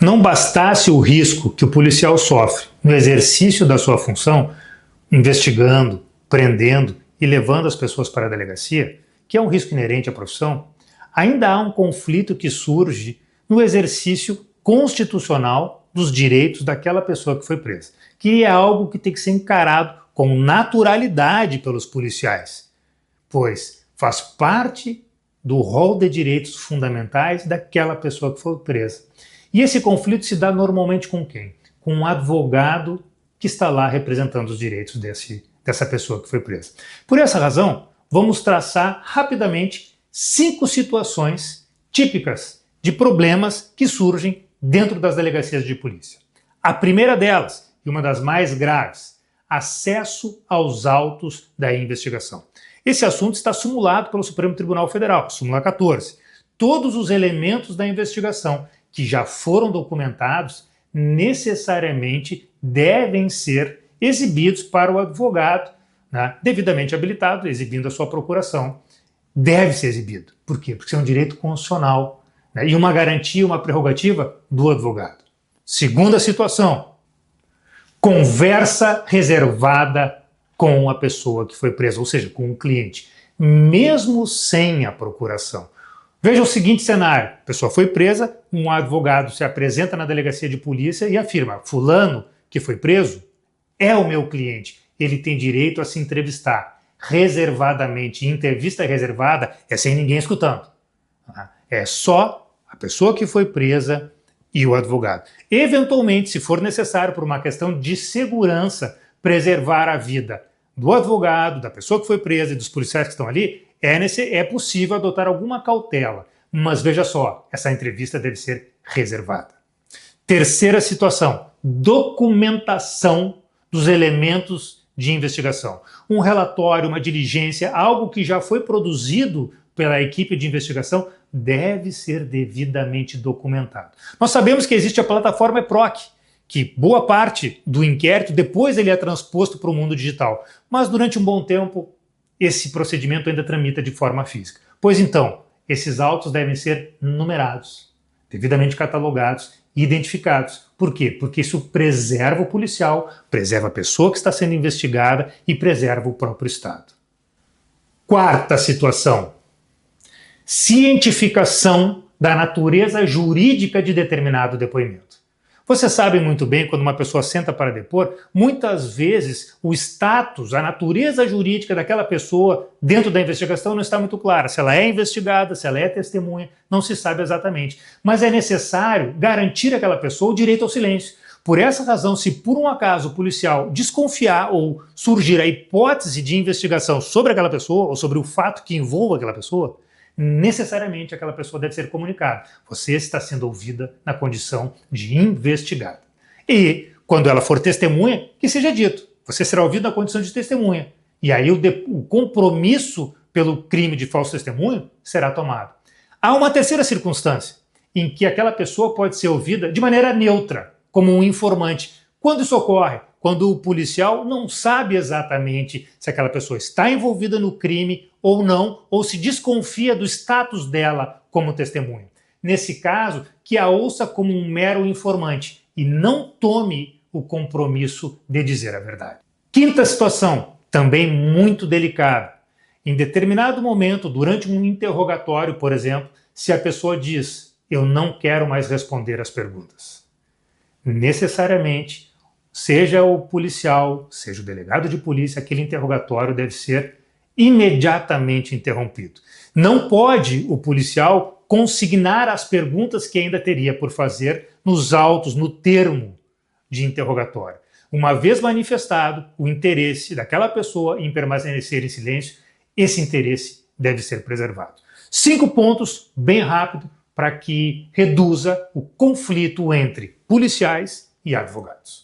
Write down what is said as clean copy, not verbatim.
Não bastasse o risco que o policial sofre no exercício da sua função, investigando, prendendo e levando as pessoas para a delegacia, que é um risco inerente à profissão, ainda há um conflito que surge no exercício constitucional dos direitos daquela pessoa que foi presa, que é algo que tem que ser encarado com naturalidade pelos policiais, pois faz parte do rol de direitos fundamentais daquela pessoa que foi presa. E esse conflito se dá normalmente com quem? Com um advogado que está lá representando os direitos dessa pessoa que foi presa. Por essa razão, vamos traçar rapidamente 5 situações típicas de problemas que surgem dentro das delegacias de polícia. A primeira delas, e uma das mais graves, acesso aos autos da investigação. Esse assunto está simulado pelo Supremo Tribunal Federal, súmula 14. Todos os elementos da investigação que já foram documentados necessariamente devem ser exibidos para o advogado, né, devidamente habilitado, exibindo a sua procuração. Deve ser exibido. Por quê? Porque isso é um direito constitucional, né, e uma garantia, uma prerrogativa do advogado. Segunda situação, conversa reservada com a pessoa que foi presa, ou seja, com o cliente, mesmo sem a procuração. Veja o seguinte cenário, a pessoa foi presa, um advogado se apresenta na delegacia de polícia e afirma, fulano que foi preso é o meu cliente, ele tem direito a se entrevistar reservadamente. Entrevista reservada é sem ninguém escutando. É só a pessoa que foi presa e o advogado. Eventualmente, se for necessário por uma questão de segurança, preservar a vida do advogado, da pessoa que foi presa e dos policiais que estão ali, é possível adotar alguma cautela. Mas veja só, essa entrevista deve ser reservada. Terceira situação, documentação dos elementos de investigação. Um relatório, uma diligência, algo que já foi produzido pela equipe de investigação deve ser devidamente documentado. Nós sabemos que existe a plataforma EPROC, que boa parte do inquérito depois ele é transposto para o mundo digital, mas durante um bom tempo esse procedimento ainda tramita de forma física. Pois então, esses autos devem ser numerados, devidamente catalogados e identificados. Por quê? Porque isso preserva o policial, preserva a pessoa que está sendo investigada e preserva o próprio Estado. Quarta situação, cientificação da natureza jurídica de determinado depoimento. Vocês sabem muito bem, quando uma pessoa senta para depor, muitas vezes o status, a natureza jurídica daquela pessoa dentro da investigação não está muito clara. Se ela é investigada, se ela é testemunha, não se sabe exatamente. Mas é necessário garantir àquela pessoa o direito ao silêncio. Por essa razão, se por um acaso o policial desconfiar ou surgir a hipótese de investigação sobre aquela pessoa ou sobre o fato que envolva aquela pessoa, necessariamente aquela pessoa deve ser comunicada. Você está sendo ouvida na condição de investigada. E, quando ela for testemunha, que seja dito. Você será ouvido na condição de testemunha. E aí o compromisso pelo crime de falso testemunho será tomado. Há uma terceira circunstância, em que aquela pessoa pode ser ouvida de maneira neutra, como um informante. Quando isso ocorre? Quando o policial não sabe exatamente se aquela pessoa está envolvida no crime ou não, ou se desconfia do status dela como testemunha. Nesse caso, que a ouça como um mero informante e não tome o compromisso de dizer a verdade. Quinta situação, também muito delicada. Em determinado momento, durante um interrogatório, por exemplo, se a pessoa diz, eu não quero mais responder as perguntas. Necessariamente, seja o policial, seja o delegado de polícia, aquele interrogatório deve ser imediatamente interrompido. Não pode o policial consignar as perguntas que ainda teria por fazer nos autos, no termo de interrogatório. Uma vez manifestado o interesse daquela pessoa em permanecer em silêncio, esse interesse deve ser preservado. 5 pontos, bem rápido, para que reduza o conflito entre policiais e advogados.